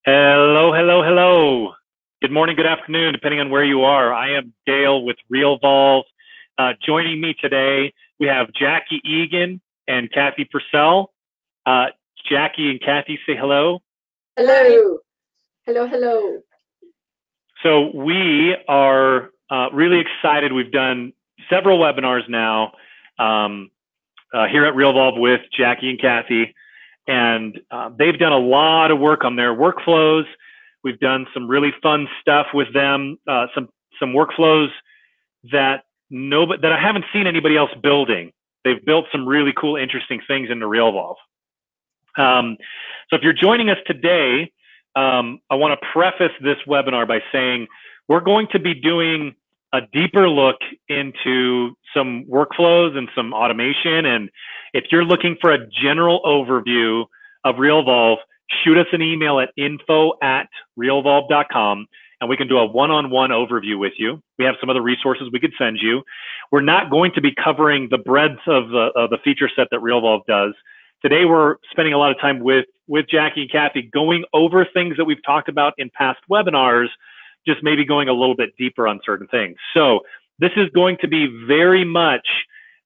Hello, hello, hello. Good morning, good afternoon, depending on where you are. I am Dale with Realvolve. Joining me today, we have Jackie Egan and Cathy Purcell. Jackie and Cathy, say hello. Hello. Hello, hello. So we are really excited. We've done several webinars now here at Realvolve with Jackie and Cathy. And they've done a lot of work on their workflows. We've done some really fun stuff with them, some workflows that I haven't seen anybody else building. They've built some really cool, interesting things into Realvolve. So if you're joining us today, I want to preface this webinar by saying we're going to be doing a deeper look into some workflows and some automation. And if you're looking for a general overview of Realvolve, shoot us an email at info@realvolve.com and we can do a one-on-one overview with you. We have some other resources we could send you. We're not going to be covering the breadth of the feature set that Realvolve does. Today, we're spending a lot of time with Jackie and Cathy going over things that we've talked about in past webinars, just maybe going a little bit deeper on certain things. So this is going to be very much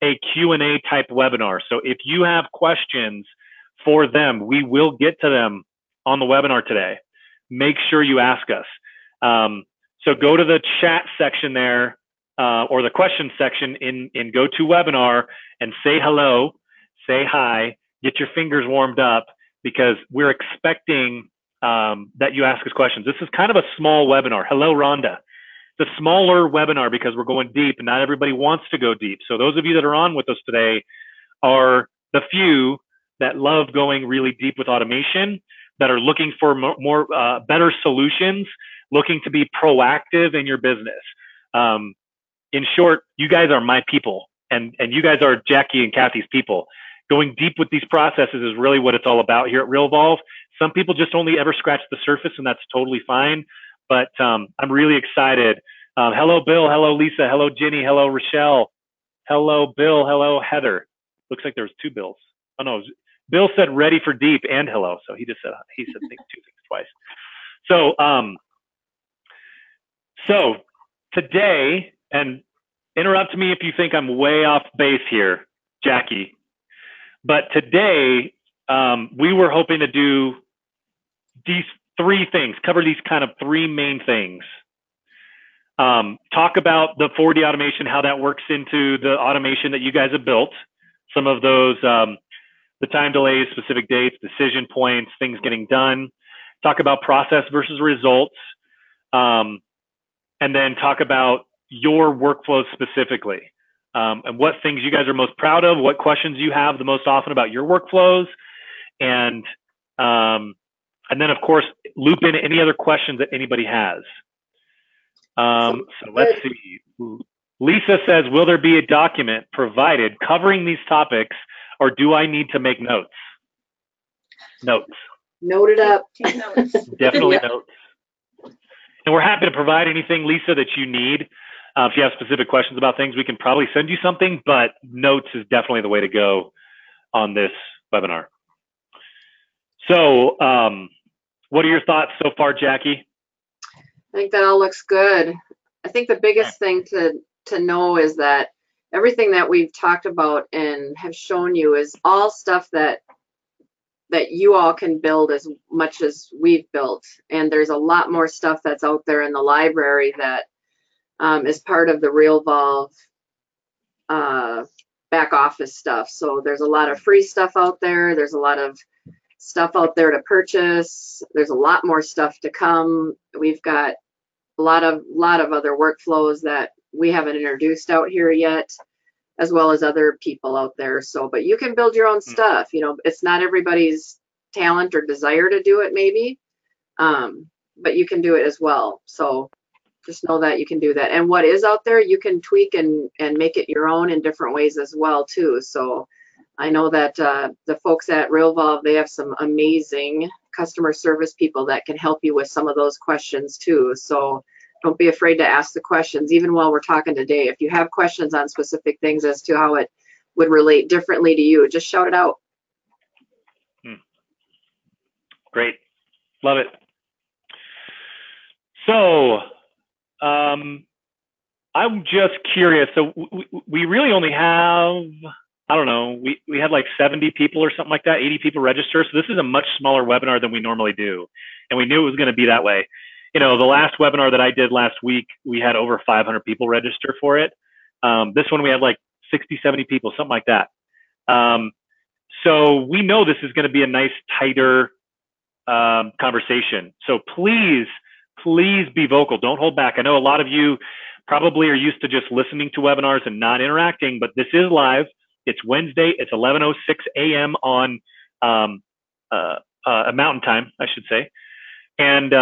a Q&A type webinar. So if you have questions for them, we will get to them on the webinar today. Make sure you ask us. So go to the chat section there or the question section in GoToWebinar and say hello, say hi, get your fingers warmed up because we're expecting that you ask us questions. This is kind of a small webinar. Hello, Rhonda. It's a smaller webinar because we're going deep and not everybody wants to go deep. So those of you that are on with us today are the few that love going really deep with automation, that are looking for better solutions, looking to be proactive in your business. In short, you guys are my people and you guys are Jackie and Cathy's people. Going deep with these processes is really what it's all about here at Realvolve. Some people just only ever scratch the surface, and that's totally fine. But I'm really excited. Hello, Bill. Hello, Lisa. Hello, Jenny. Hello, Rochelle. Hello, Bill. Hello, Heather. Looks like there was two Bills. Oh no, Bill said ready for deep and hello. So he said two things twice. So today, and interrupt me if you think I'm way off base here, Jackie. But today, we were hoping to do these three things, cover these kind of three main things. Talk about the 4D automation, how that works into the automation that you guys have built. Some of those, the time delays, specific dates, decision points, things getting done. Talk about process versus results. And then talk about your workflows specifically. And what things you guys are most proud of, what questions you have the most often about your workflows, and then of course loop in any other questions that anybody has. So let's see. Lisa says, will there be a document provided covering these topics, or do I need to make notes? Notes. Note it up. Definitely notes. And we're happy to provide anything, Lisa, that you need. If you have specific questions about things, we can probably send you something, but notes is definitely the way to go on this webinar. So what are your thoughts so far, Jackie? I think that all looks good. I think the biggest thing to know is that everything that we've talked about and have shown you is all stuff that you all can build as much as we've built. And there's a lot more stuff that's out there in the library that is part of the Realvolve back office stuff. So there's a lot of free stuff out there. There's a lot of stuff out there to purchase. There's a lot more stuff to come. We've got a lot of other workflows that we haven't introduced out here yet, as well as other people out there. So, but you can build your own stuff. You know, it's not everybody's talent or desire to do it maybe, but you can do it as well. So just know that you can do that. And what is out there, you can tweak and make it your own in different ways as well too. So I know that the folks at Realvolve, they have some amazing customer service people that can help you with some of those questions too. So don't be afraid to ask the questions, even while we're talking today. If you have questions on specific things as to how it would relate differently to you, just shout it out. Great. Love it. So I'm just curious. So we really only have, I don't know, we had like 70 people or something like that, 80 people register. So this is a much smaller webinar than we normally do. And we knew it was going to be that way. You know, the last webinar that I did last week, we had over 500 people register for it. This one we had like 60, 70 people, something like that. So we know this is going to be a nice, tighter conversation. So please be vocal. Don't hold back. I know a lot of you probably are used to just listening to webinars and not interacting, but this is live. It's Wednesday. It's 11:06 a.m. on Mountain Time, I should say. And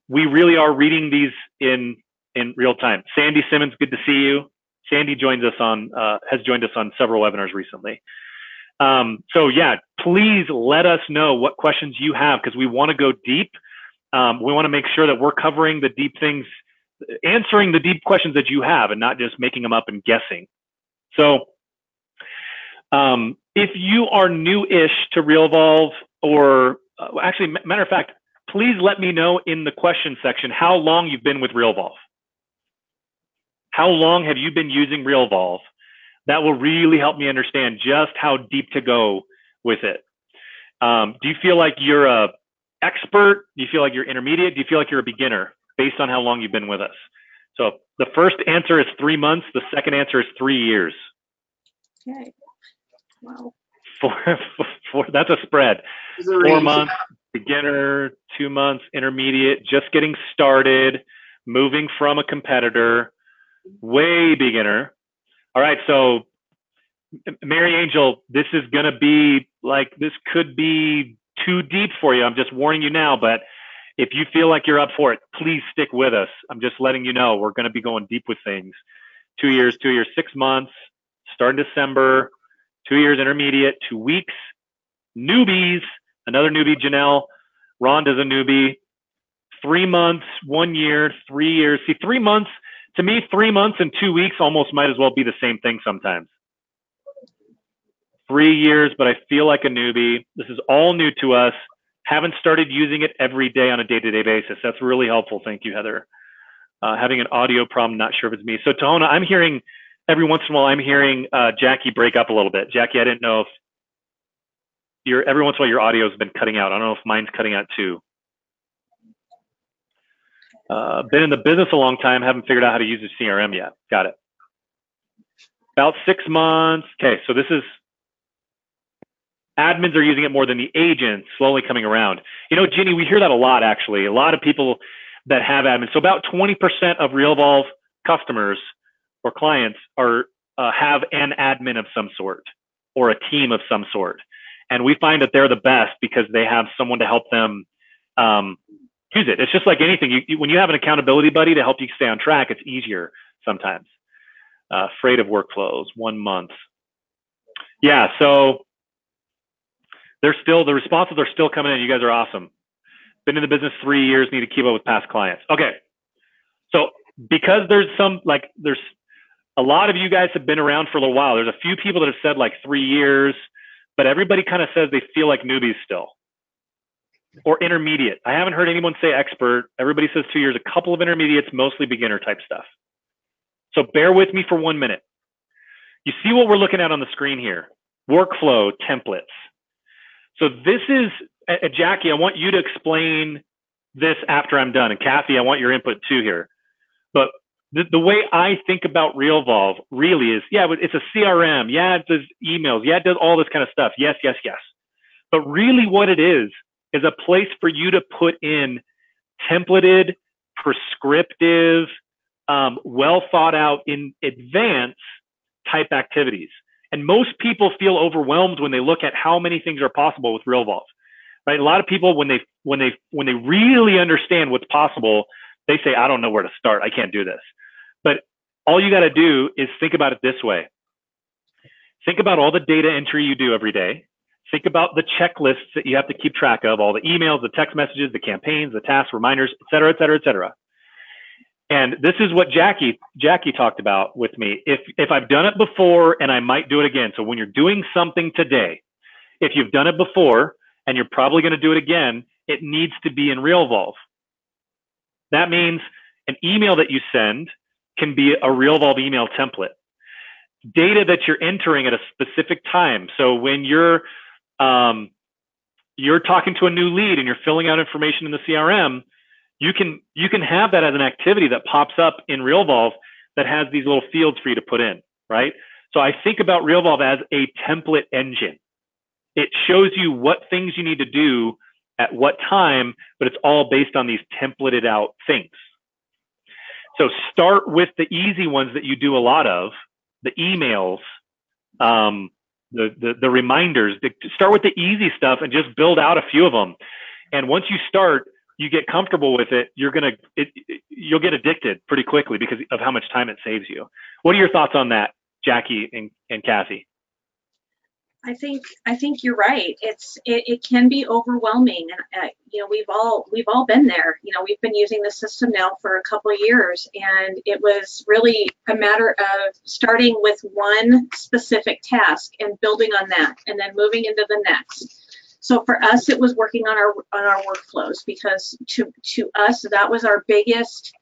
we really are reading these in real time. Sandy Simmons, good to see you. Sandy has joined us on several webinars recently. So yeah, please let us know what questions you have, because we want to go deep. We want to make sure that we're covering the deep things, answering the deep questions that you have, and not just making them up and guessing. So if you are new-ish to Realvolve, or actually, matter of fact, please let me know in the question section how long you've been with Realvolve. How long have you been using Realvolve? That will really help me understand just how deep to go with it. Do you feel like you're a expert? Do you feel like you're intermediate? Do you feel like you're a beginner based on how long you've been with us? So the first answer is 3 months. The second answer is 3 years. Okay. Wow. That's a spread. 4 months, beginner, 2 months, intermediate, just getting started, moving from a competitor, way beginner. All right, so Mary Angel, this is going to be like, this could be too deep for you. I'm just warning you now, but if you feel like you're up for it, please stick with us. I'm just letting you know we're going to be going deep with things. 2 years, 6 months, start in December, 2 years intermediate, 2 weeks, newbies, another newbie, Janelle, Rhonda's a newbie, 3 months, 1 year, 3 years. See, 3 months, to me, 3 months and 2 weeks almost might as well be the same thing sometimes. 3 years, but I feel like a newbie. This is all new to us. Haven't started using it every day on a day-to-day basis. That's really helpful. Thank you, Heather. Having an audio problem, not sure if it's me. So Tahona, I'm hearing, every once in a while, I'm hearing Jackie break up a little bit. Jackie, I didn't know if every once in a while your audio has been cutting out. I don't know if mine's cutting out too. Been in the business a long time, haven't figured out how to use the CRM yet. Got it. About 6 months. Okay, so this is, admins are using it more than the agents, slowly coming around. You know, Ginny, we hear that a lot, actually. A lot of people that have admins. So about 20% of Realvolve customers or clients are have an admin of some sort or a team of some sort. And we find that they're the best because they have someone to help them use it. It's just like anything. When you have an accountability buddy to help you stay on track, it's easier sometimes. Afraid of workflows, 1 month. Yeah, so they're still, the responses are still coming in. You guys are awesome. Been in the business 3 years, need to keep up with past clients. Okay, so because there's a lot of you guys have been around for a little while. There's a few people that have said like 3 years, but everybody kind of says they feel like newbies still. Or intermediate. I haven't heard anyone say expert. Everybody says 2 years, a couple of intermediates, mostly beginner type stuff. So bear with me for 1 minute. You see what we're looking at on the screen here, workflow templates. So this is, Jackie, I want you to explain this after I'm done. And Cathy, I want your input too here. But the way I think about Realvolve really is, yeah, it's a CRM. Yeah, it does emails. Yeah, it does all this kind of stuff. Yes, yes, yes. But really what it is a place for you to put in templated, prescriptive, well thought out in advance type activities. And most people feel overwhelmed when they look at how many things are possible with Realvolve. Right? A lot of people, when they really understand what's possible, they say, I don't know where to start. I can't do this. But all you got to do is think about it this way. Think about all the data entry you do every day. Think about the checklists that you have to keep track of, all the emails, the text messages, the campaigns, the tasks, reminders, et cetera, et cetera, et cetera. And this is what Jackie talked about with me. If I've done it before and I might do it again. So when you're doing something today, if you've done it before and you're probably going to do it again, it needs to be in Realvolve. That means An email that you send can be a Realvolve email template. Data that you're entering at a specific time. So when you're talking to a new lead and you're filling out information in the CRM, you can have that as an activity that pops up in Realvolve that has these little fields for you to put in, right? So I think about Realvolve as a template engine. It shows you what things you need to do at what time, but it's all based on these templated out things. So start with the easy ones that you do a lot of, the emails, the reminders. Start with the easy stuff and just build out a few of them. And once you start, you get comfortable with it, you'll get addicted pretty quickly because of how much time it saves you. What are your thoughts on that, Jackie and Cathy? I think you're right. It can be overwhelming, and you know, we've all been there. You know, we've been using the system now for a couple of years, and it was really a matter of starting with one specific task and building on that, and then moving into the next. So for us, it was working on our workflows, because to us that was our biggest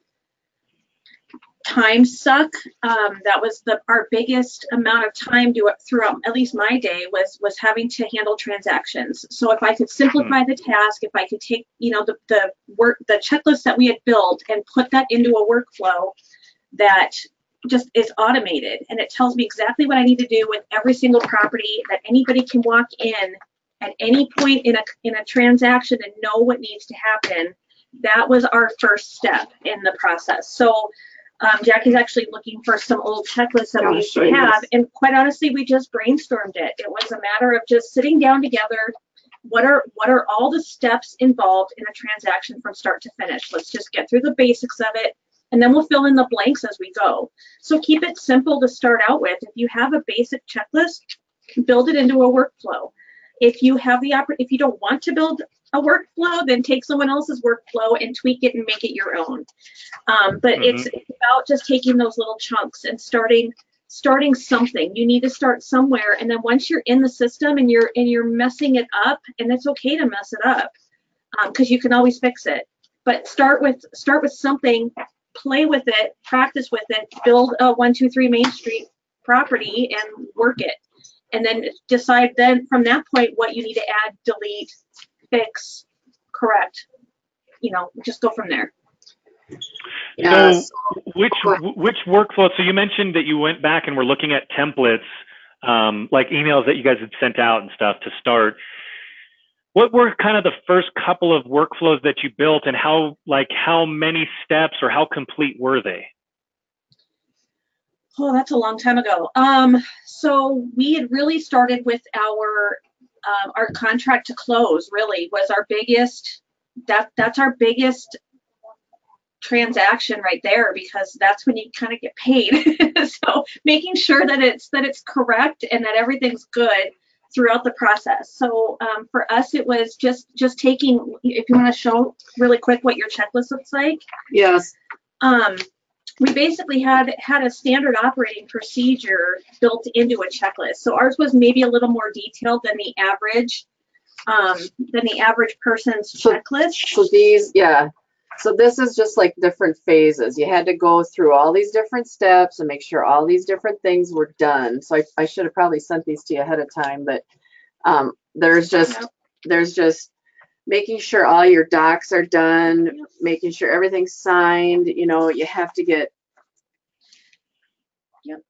time suck. That was our biggest amount of time throughout at least my day was having to handle transactions. So if I could simplify the task, if I could take, you know, the checklist that we had built and put that into a workflow that just is automated, and it tells me exactly what I need to do with every single property, that anybody can walk in at any point in a transaction and know what needs to happen. That was our first step in the process. So Jackie's actually looking for some old checklists that we used to have, and quite honestly, we just brainstormed it. It was a matter of just sitting down together. What are all the steps involved in a transaction from start to finish? Let's just get through the basics of it, and then we'll fill in the blanks as we go. So keep it simple to start out with. If you have a basic checklist, build it into a workflow. If you don't want to build a workflow, then take someone else's workflow and tweak it and make it your own. But it's about just taking those little chunks and starting something. You need to start somewhere, and then once you're in the system and you're messing it up, and it's okay to mess it up, because you can always fix it. But start with something, play with it, practice with it, build a 123 Main Street property and work it. And then decide then from that point what you need to add, delete, fix, correct. You know, just go from there. So which workflow? So you mentioned that you went back and were looking at templates, like emails that you guys had sent out and stuff to start. What were kind of the first couple of workflows that you built, and how many steps or how complete were they? Oh, that's a long time ago. So we had really started with our contract to close. Really was our biggest. That's our biggest transaction right there, because that's when you kind of get paid. So making sure that it's correct and that everything's good throughout the process. So for us, it was just taking. If you want to show really quick what your checklist looks like. Yes. We basically had a standard operating procedure built into a checklist. So ours was maybe a little more detailed than the average person's checklist. So these, yeah. So this is just like different phases. You had to go through all these different steps and make sure all these different things were done. So I should have probably sent these to you ahead of time, but there's just making sure all your docs are done, making sure everything's signed. You know, you have to get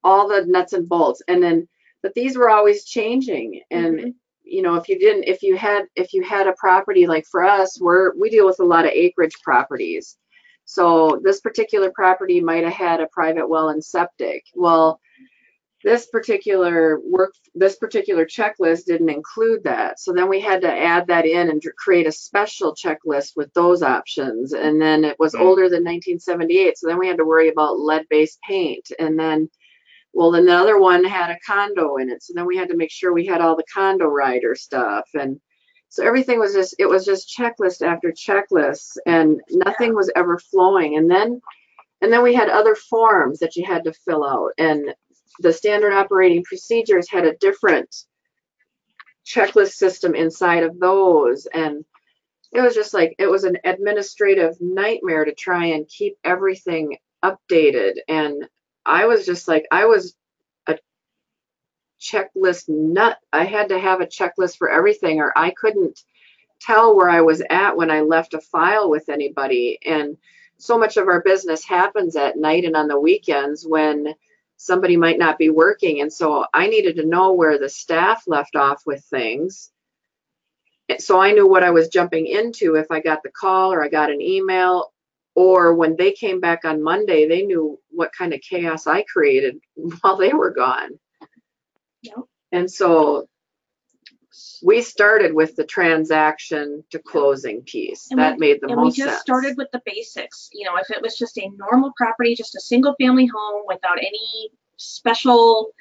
all the nuts and bolts, and then, but these were always changing. And you know, if you had a property, like for us, we deal with a lot of acreage properties. So this particular property might have had a private well and septic. Well, this particular checklist didn't include that. So then we had to add that in and create a special checklist with those options. And then it was older than 1978. So then we had to worry about lead-based paint. And then, well, then the other one had a condo in it. So then we had to make sure we had all the condo rider stuff. And so everything was just checklist after checklist, and nothing was ever flowing. And then we had other forms that you had to fill out, and the standard operating procedures had a different checklist system inside of those. And it was just like, it was an administrative nightmare to try and keep everything updated. And I was just like, I was a checklist nut. I had to have a checklist for everything, or I couldn't tell where I was at when I left a file with anybody. And so much of our business happens at night and on the weekends when somebody might not be working. And so I needed to know where the staff left off with things. So I knew what I was jumping into if I got the call or I got an email, or when they came back on Monday, they knew what kind of chaos I created while they were gone. Yep. And so we started with the transaction to closing piece. And that made the most sense. And we just started with the basics. You know, if it was just a normal property, just a single family home without any special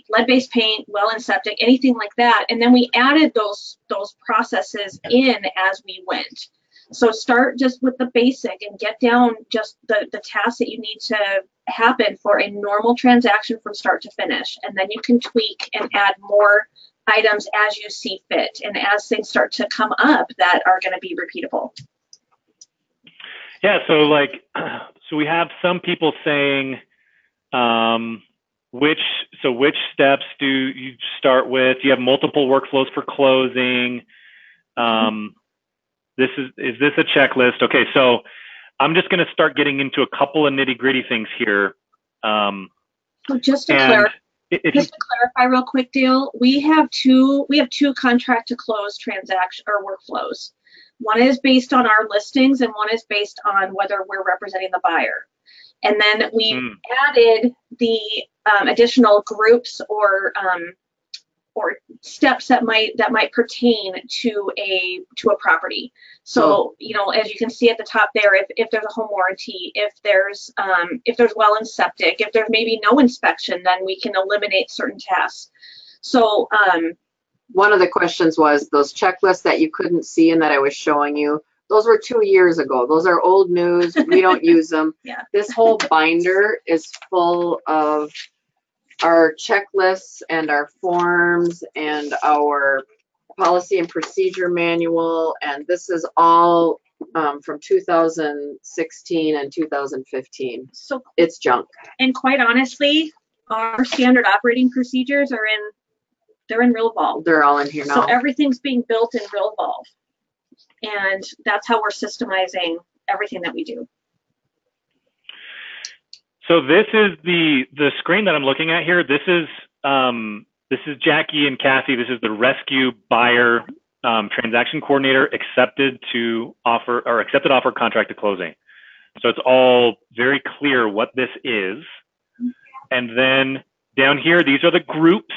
lead-based paint, well and septic, anything like that. And then we added those processes in as we went. So start just with the basic and get down just the tasks that you need to happen for a normal transaction from start to finish. And then you can tweak and add more items as you see fit and as things start to come up that are going to be repeatable. Yeah, so like, so we have some people saying, which steps do you start with? You have multiple workflows for closing. Is this a checklist? Okay, so I'm just going to start getting into a couple of nitty gritty things here. So just to clarify real quick, Dale, we have two contract to close transaction or workflows. One is based on our listings and one is based on whether we're representing the buyer. And then we added the additional groups or steps that might pertain to a property. So you know, as you can see at the top there, if there's a home warranty, if there's well and septic, if there's maybe no inspection, then we can eliminate certain tasks. So one of the questions was those checklists that you couldn't see and that I was showing you. Those were 2 years ago. Those are old news. We don't use them. Yeah. This whole binder is full of our checklists and our forms and our policy and procedure manual. And this is all from 2016 and 2015. So it's junk. And quite honestly, our standard operating procedures they're in Realvolve. They're all in here now. So everything's being built in Realvolve. And that's how we're systemizing everything that we do. So this is the screen that I'm looking at here. This is Jackie and Cathy. This is the rescue buyer transaction coordinator accepted offer contract to closing. So it's all very clear what this is. And then down here, these are the groups.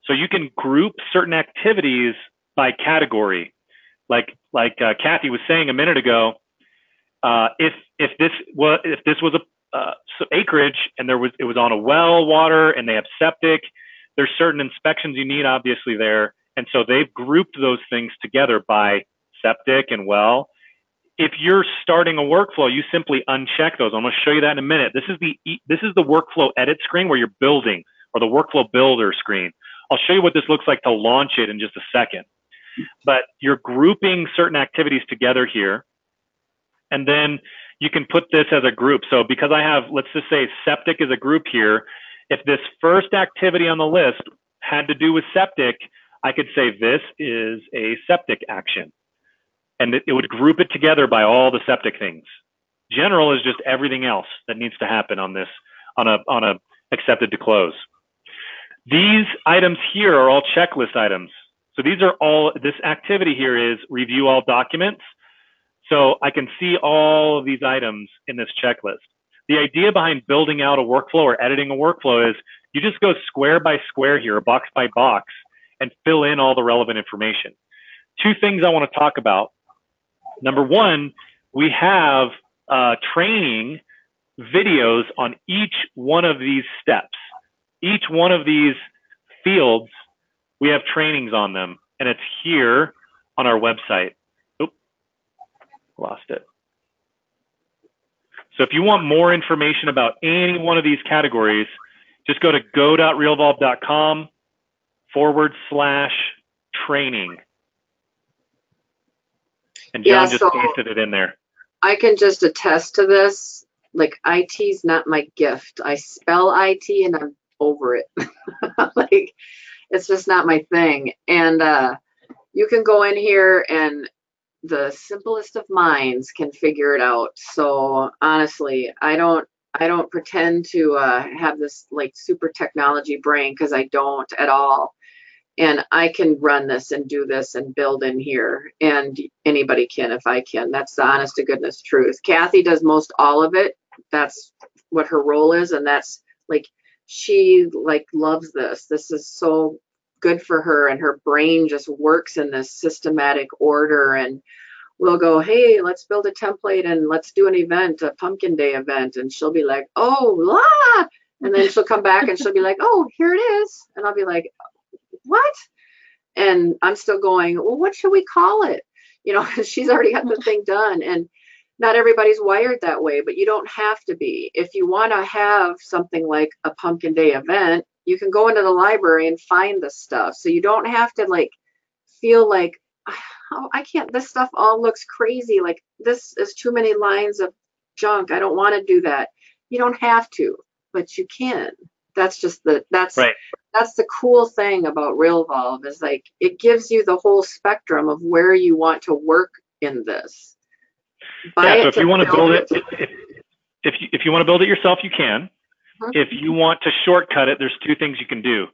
So you can group certain activities by category. Like Cathy was saying a minute ago, if this was acreage and it was on a well water and they have septic, there's certain inspections you need obviously there, and so they've grouped those things together by septic and well. If you're starting a workflow, you simply uncheck those. I'm going to show you that in a minute. This is the workflow edit screen where you're building, or the workflow builder screen. I'll show you what this looks like to launch it in just a second. But you're grouping certain activities together here, and then you can put this as a group. So because I have, let's just say septic is a group here, if this first activity on the list had to do with septic, I could say this is a septic action. And it would group it together by all the septic things. General is just everything else that needs to happen on this, on a accepted to close. These items here are all checklist items. So these are all, this activity here is review all documents. So I can see all of these items in this checklist. The idea behind building out a workflow or editing a workflow is you just go square by square here, box by box, and fill in all the relevant information. Two things I want to talk about. Number one, we have training videos on each one of these steps. Each one of these fields, we have trainings on them, and it's here on our website. Oop, lost it. So if you want more information about any one of these categories, just go to go.realvolve.com/training. And John just pasted it in there. I can just attest to this. Like, IT's not my gift. I spell IT and I'm over it. Like, it's just not my thing. And you can go in here and the simplest of minds can figure it out. So honestly, I don't pretend to have this like super technology brain, because I don't at all. And I can run this and do this and build in here, and anybody can if I can. That's the honest to goodness truth. Cathy does most all of it. That's what her role is, and that's like, she like loves this. This is so good for her, and her brain just works in this systematic order. And we'll go, hey, let's build a template and let's do an event, a pumpkin day event, and she'll be like, oh, la, and then she'll come back and she'll be like, oh, here it is, and I'll be like, what? And I'm still going, well, what should we call it? You know, she's already got the thing done. And not everybody's wired that way, but you don't have to be. If you want to have something like a pumpkin day event, you can go into the library and find the stuff. So you don't have to like feel like, oh, I can't, this stuff all looks crazy. Like, this is too many lines of junk. I don't want to do that. You don't have to, but you can. That's just that's right. That's the cool thing about Realvolve, is like, it gives you the whole spectrum of where you want to work in this. Yeah, so if you want to build it, if you want to build it yourself, you can. If you want to shortcut it, there's two things you can do.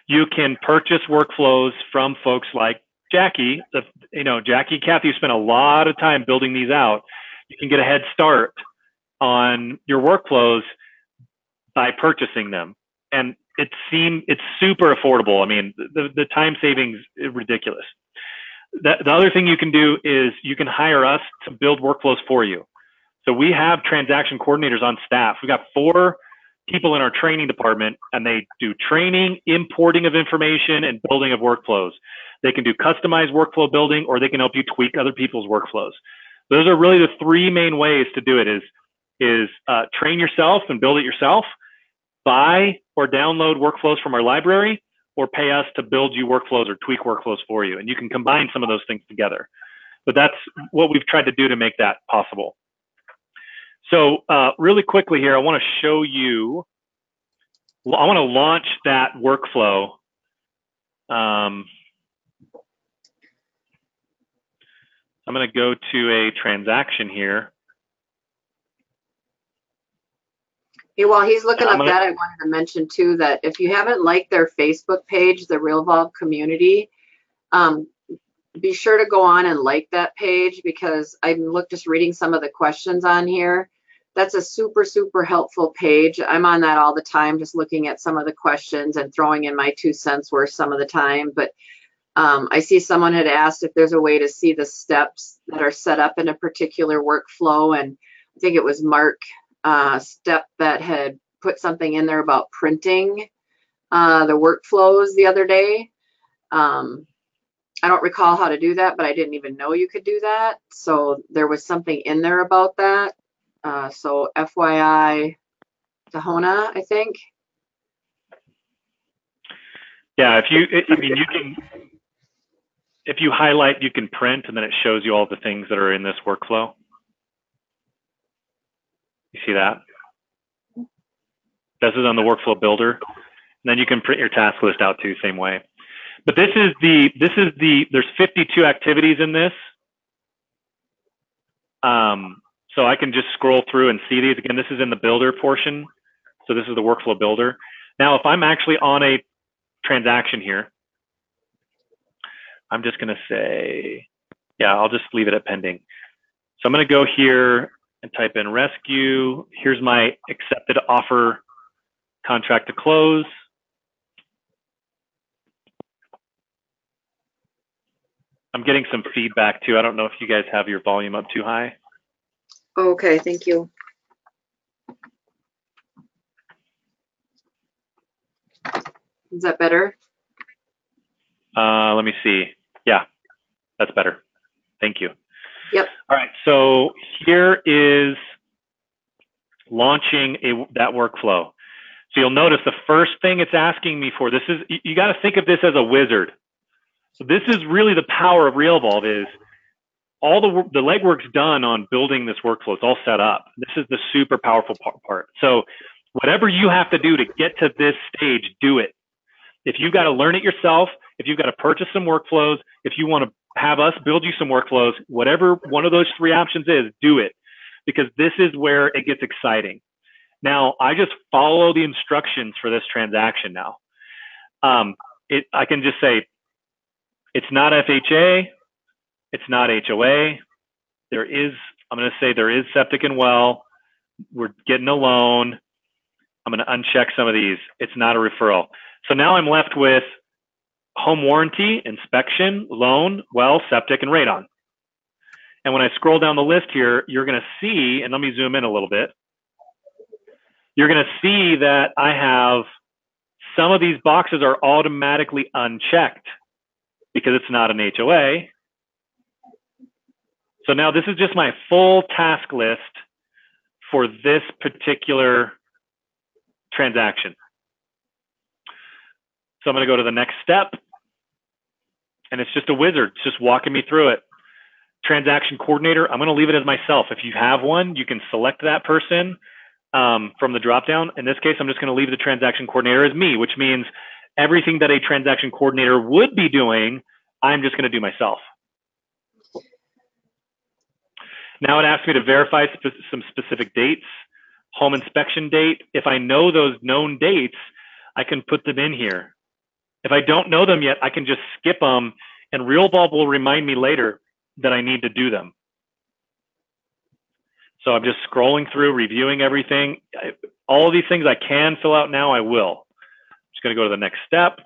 You can purchase workflows from folks like Jackie. Jackie, Cathy spent a lot of time building these out. You can get a head start on your workflows by purchasing them. And it's super affordable. I mean, the time savings is ridiculous. The other thing you can do is you can hire us to build workflows for you. So we have transaction coordinators on staff. We've got 4 people in our training department, and they do training, importing of information, and building of workflows. They can do customized workflow building, or they can help you tweak other people's workflows. Those are really the 3 main ways to do it: is train yourself and build it yourself, buy or download workflows from our library, or pay us to build you workflows or tweak workflows for you. And you can combine some of those things together. But that's what we've tried to do to make that possible. So really quickly here, I want to show you, I want to launch that workflow. I'm going to go to a transaction here. Hey, while he's looking up that, I wanted to mention too that if you haven't liked their Facebook page, the Realvolve community, be sure to go on and like that page, because I'm just reading some of the questions on here. That's a super, super helpful page. I'm on that all the time, just looking at some of the questions and throwing in my 2 cents worth some of the time. But I see someone had asked if there's a way to see the steps that are set up in a particular workflow. And I think it was Mark Step that had put something in there about printing the workflows the other day. I don't recall how to do that, but I didn't even know you could do that. So there was something in there about that. So FYI, Tahona, I think. Yeah, you can, if you highlight, you can print, and then it shows you all the things that are in this workflow. You see that? This is on the workflow builder. And then you can print your task list out too, same way. But there's 52 activities in this. So I can just scroll through and see these. Again, this is in the builder portion. So this is the workflow builder. Now, if I'm actually on a transaction here, I'm just going to say, yeah, I'll just leave it at pending. So I'm going to go here and type in rescue. Here's my accepted offer contract to close. I'm getting some feedback too. I don't know if you guys have your volume up too high. Okay, thank you. Is that better? Let me see. Yeah, that's better. Thank you. Yep. All right, so here is launching that workflow. So you'll notice the first thing it's asking me for, this is, you got to think of this as a wizard. So this is really the power of Realvolve, is all the legwork's done on building this workflow. It's all set up. This is the super powerful part. So whatever you have to do to get to this stage, do it. If you've got to learn it yourself, if you've got to purchase some workflows, if you want to have us build you some workflows, whatever one of those three options is, do it, because this is where it gets exciting. Now, I just follow the instructions for this transaction now. I can just say, it's not FHA, it's not HOA. I'm going to say there is septic and well. We're getting a loan. I'm going to uncheck some of these. It's not a referral. So now I'm left with home warranty, inspection, loan, well, septic, and radon. And when I scroll down the list here, you're going to see, and let me zoom in a little bit. You're going to see that I have some of these boxes are automatically unchecked because it's not an HOA. So now this is just my full task list for this particular transaction. So I'm going to go to the next step, and it's just a wizard. It's just walking me through it. Transaction coordinator, I'm going to leave it as myself. If you have one, you can select that person from the dropdown. In this case, I'm just going to leave the transaction coordinator as me, which means everything that a transaction coordinator would be doing, I'm just going to do myself. Now it asks me to verify some specific dates, home inspection date. If I know those known dates, I can put them in here. If I don't know them yet, I can just skip them, and Realvolve will remind me later that I need to do them. So I'm just scrolling through, reviewing everything. All of these things I can fill out now, I will. I'm just going to go to the next step.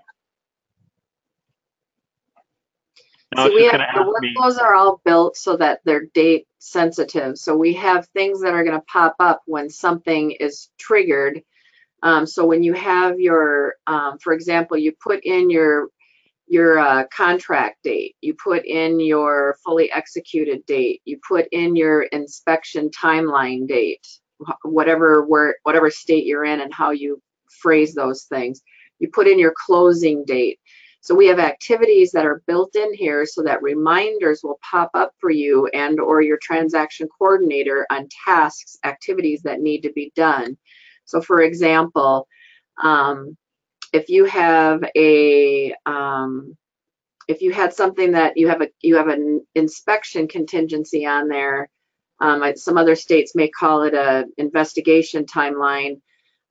Now See, it's just going to ask me. The workflows are all built so that they're date sensitive. So we have things that are going to pop up when something is triggered. So when you have your, for example, you put in your contract date, you put in your fully executed date, you put in your inspection timeline date, whatever state you're in and how you phrase those things. You put in your closing date. So we have activities that are built in here so that reminders will pop up for you and or your transaction coordinator on tasks, activities that need to be done. So for example, if you have if you had something that you have an inspection contingency on there, some other states may call it a investigation timeline.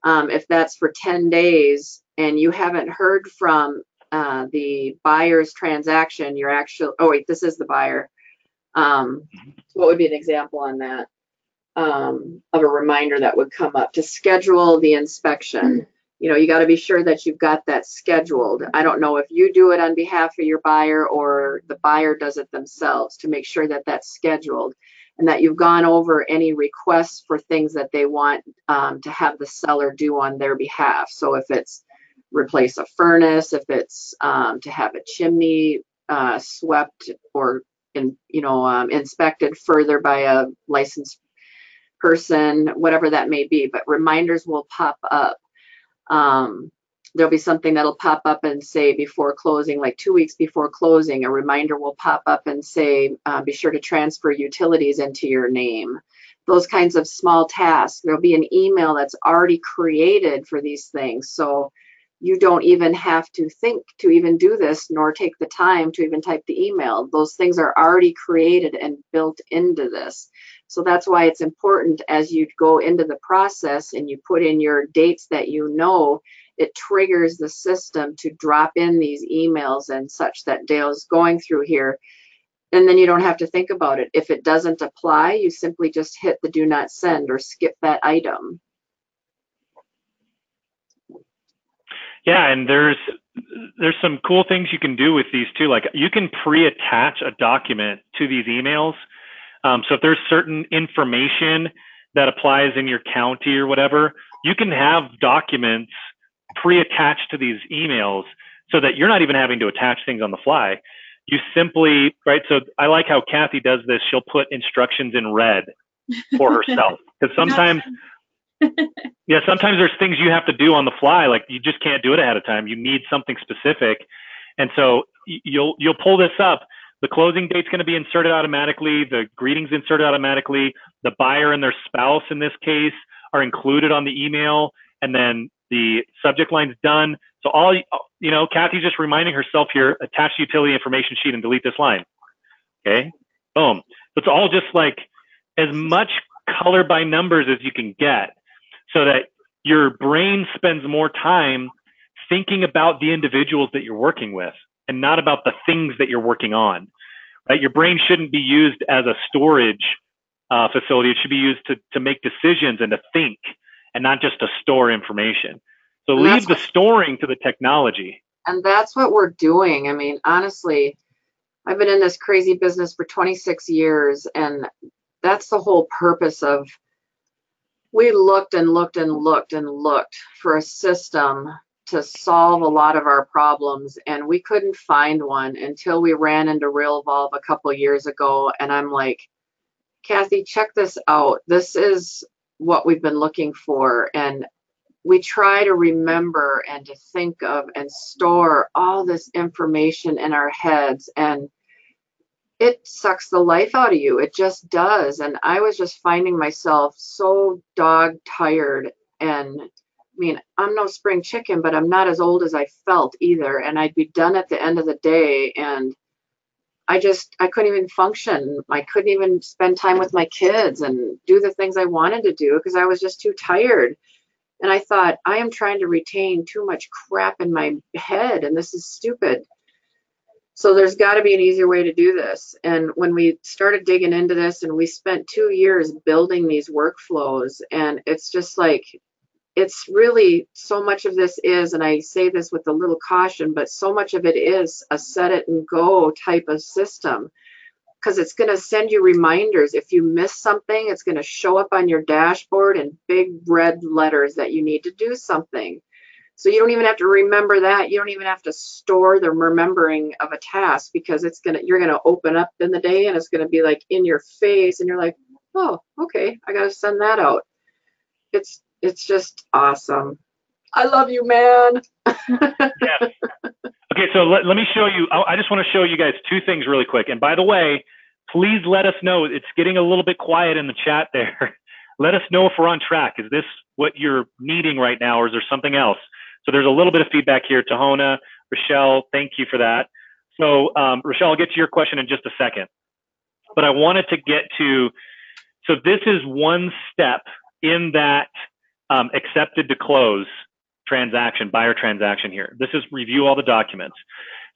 If that's for 10 days and you haven't heard from the buyer's transaction, you're actually, oh wait, this is the buyer. What would be an example on that of a reminder that would come up to schedule the inspection? You know, you got to be sure that you've got that scheduled. I don't know if you do it on behalf of your buyer or the buyer does it themselves to make sure that that's scheduled and that you've gone over any requests for things that they want to have the seller do on their behalf. So if it's replace a furnace, if it's to have a chimney swept or inspected further by a licensed person, whatever that may be, but reminders will pop up. There'll be something that'll pop up and say before closing, like 2 weeks before closing, a reminder will pop up and say, be sure to transfer utilities into your name. Those kinds of small tasks. There'll be an email that's already created for these things. So you don't even have to think to even do this, nor take the time to even type the email. Those things are already created and built into this. So that's why it's important as you go into the process and you put in your dates that you know, it triggers the system to drop in these emails and such that Dale's going through here. And then you don't have to think about it. If it doesn't apply, you simply just hit the do not send or skip that item. Yeah, and there's some cool things you can do with these too. Like you can pre-attach a document to these emails. So if there's certain information that applies in your county or whatever, you can have documents pre-attached to these emails so that you're not even having to attach things on the fly. You simply, right? So I like how Cathy does this. She'll put instructions in red for herself because sometimes, yeah, sometimes there's things you have to do on the fly. Like you just can't do it ahead of time. You need something specific. And so you'll pull this up. The closing date's going to be inserted automatically. The greetings inserted automatically. The buyer and their spouse in this case are included on the email, and then the subject line's done. So all, you know, Cathy's just reminding herself here, attach the utility information sheet and delete this line. Okay, boom. So it's all just like as much color by numbers as you can get, so that your brain spends more time thinking about the individuals that you're working with and not about the things that you're working on, right? Your brain shouldn't be used as a storage facility. It should be used to make decisions and to think, and not just to store information. So leave the storing to the technology. And that's what we're doing. I mean, honestly, I've been in this crazy business for 26 years, and that's the whole purpose of, we looked and looked and looked and looked for a system to solve a lot of our problems, and we couldn't find one until we ran into Realvolve a couple years ago. And I'm like, Cathy, check this out. This is what we've been looking for. And we try to remember and to think of and store all this information in our heads, and it sucks the life out of you. It just does. And I was just finding myself so dog tired. And I mean, I'm no spring chicken, but I'm not as old as I felt either. And I'd be done at the end of the day. And I couldn't even function. I couldn't even spend time with my kids and do the things I wanted to do because I was just too tired. And I thought, I am trying to retain too much crap in my head, and this is stupid. So there's got to be an easier way to do this. And when we started digging into this, and we spent 2 years building these workflows, and it's just like, it's really, so much of this is, and I say this with a little caution, but so much of it is a set it and go type of system, because it's going to send you reminders. If you miss something, it's going to show up on your dashboard in big red letters that you need to do something. So you don't even have to remember that. You don't even have to store the remembering of a task, because you're going to open up in the day and it's going to be like in your face, and you're like, oh, okay, I got to send that out. It's just awesome. I love you, man. Yes. Okay, so let me show you. I just want to show you guys two things really quick. And by the way, please let us know. It's getting a little bit quiet in the chat there. Let us know if we're on track. Is this what you're needing right now, or is there something else? So there's a little bit of feedback here. Tahona, Rochelle, thank you for that. So Rochelle, I'll get to your question in just a second. But I wanted to get to, so this is one step in that accepted to close transaction, buyer transaction here. This is review all the documents.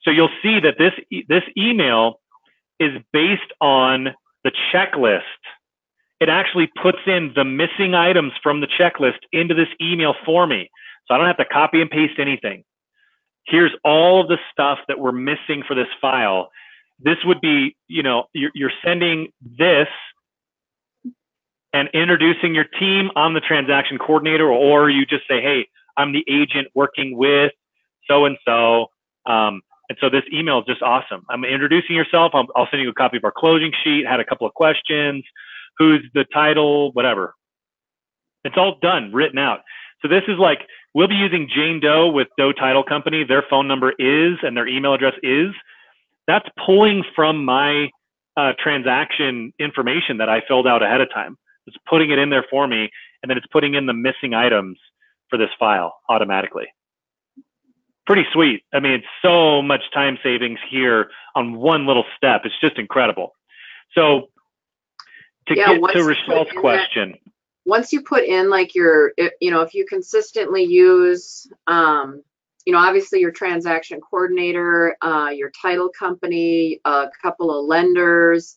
So you'll see that this email is based on the checklist. It actually puts in the missing items from the checklist into this email for me. So I don't have to copy and paste anything. Here's all of the stuff that we're missing for this file. This would be, you know, you're sending this and introducing your team. I'm the transaction coordinator, or you just say, hey, I'm the agent working with so-and-so. And so this email is just awesome. I'm introducing yourself. I'll send you a copy of our closing sheet, had a couple of questions, who's the title, whatever. It's all done, written out. So this is like, we'll be using Jane Doe with Doe Title Company. Their phone number is, and their email address is. That's pulling from my transaction information that I filled out ahead of time. It's putting it in there for me, and then it's putting in the missing items for this file automatically. Pretty sweet. I mean, it's so much time savings here on one little step. It's just incredible. So to get to Rochelle's question. Once you put in like if you consistently use, obviously your transaction coordinator, your title company, a couple of lenders,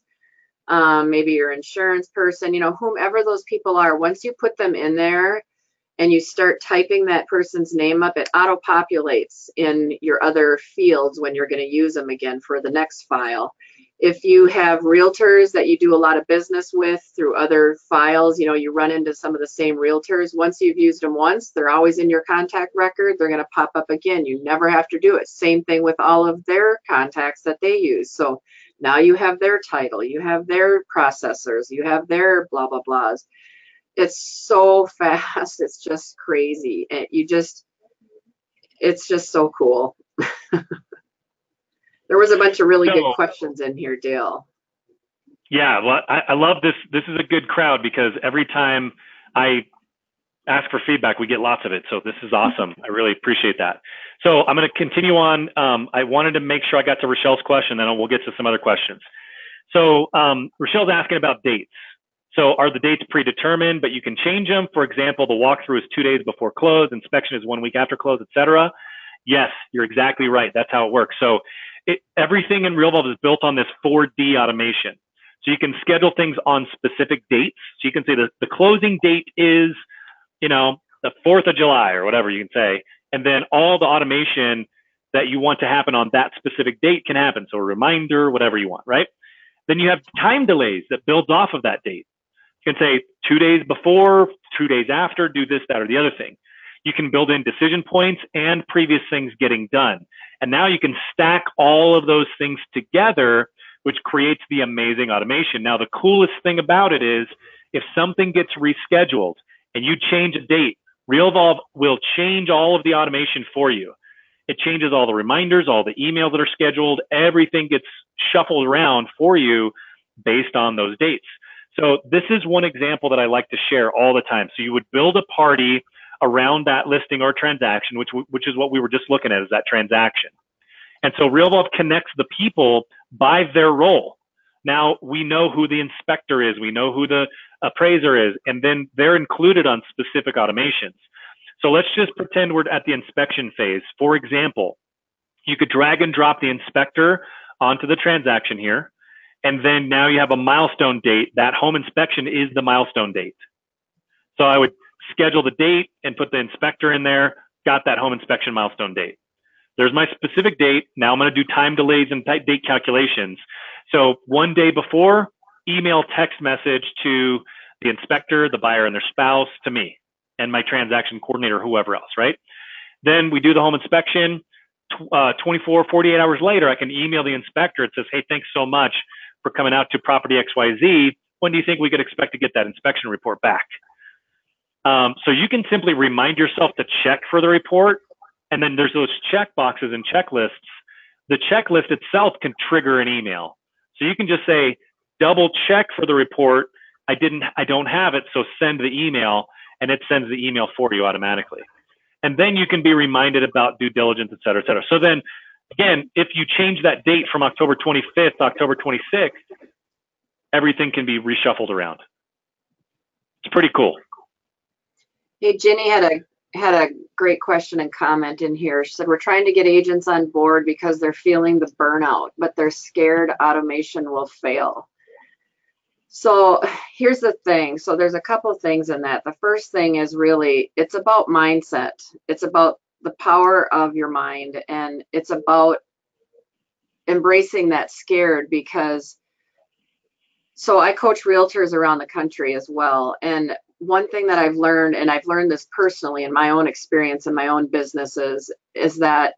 maybe your insurance person, whomever those people are, once you put them in there and you start typing that person's name up, it auto-populates in your other fields when you're going to use them again for the next file. If you have realtors that you do a lot of business with through other files, you run into some of the same realtors. Once you've used them once, they're always in your contact record. They're going to pop up again. You never have to do it. Same thing with all of their contacts that they use. So now you have their title, you have their processors, you have their blah, blah, blahs. It's so fast. It's just crazy. And it's just so cool. There was a bunch of really good So, questions in here, Dale. yeah, well, I love this. This is a good crowd because every time I ask for feedback, we get lots of it. So this is awesome. I really appreciate that. So I'm going to continue on. I wanted to make sure I got to Rochelle's question, then we'll get to some other questions. So Rochelle's asking about dates. So are the dates predetermined, but you can change them? For example, the walkthrough is 2 days before close, inspection is 1 week after close, etc. Yes, you're exactly right. That's how it works. So everything in Realvolve is built on this 4D automation. So you can schedule things on specific dates. So you can say the closing date is, you know, the 4th of July or whatever you can say. And then all the automation that you want to happen on that specific date can happen. So a reminder, whatever you want, right? Then you have time delays that builds off of that date. You can say 2 days before, 2 days after, do this, that, or the other thing. You can build in decision points and previous things getting done. And now you can stack all of those things together, which creates the amazing automation. Now, the coolest thing about it is if something gets rescheduled and you change a date, Realvolve will change all of the automation for you. It changes all the reminders, all the emails that are scheduled, everything gets shuffled around for you based on those dates. So this is one example that I like to share all the time. So you would build a party around that listing or transaction, which is what we were just looking at, is that transaction. And so Realvolve connects the people by their role. Now we know who the inspector is, we know who the appraiser is, and then they're included on specific automations. So let's just pretend we're at the inspection phase. For example, you could drag and drop the inspector onto the transaction here, and then now you have a milestone date. That home inspection is the milestone date. So I would schedule the date and put the inspector in there, got that home inspection milestone date. There's my specific date. Now I'm going to do time delays and date calculations. So 1 day before, email, text message to the inspector, the buyer, and their spouse, to me, and my transaction coordinator, whoever else, right? Then we do the home inspection. 24, 48 hours later, I can email the inspector. It says, hey, thanks so much for coming out to property XYZ. When do you think we could expect to get that inspection report back? So you can simply remind yourself to check for the report. And then there's those check boxes and checklists. The checklist itself can trigger an email. So you can just say, double check for the report. I don't have it, so send the email, and it sends the email for you automatically. And then you can be reminded about due diligence, et cetera, et cetera. So then, again, if you change that date from October 25th to October 26th, everything can be reshuffled around. It's pretty cool. Hey, Jenny had a great question and comment in here. She said, we're trying to get agents on board because they're feeling the burnout, but they're scared automation will fail. So here's the thing. So there's a couple things in that. The first thing is really, it's about mindset. It's about the power of your mind, and it's about embracing that scared, because so I coach realtors around the country as well. And one thing that I've learned, and I've learned this personally in my own experience in my own businesses, is that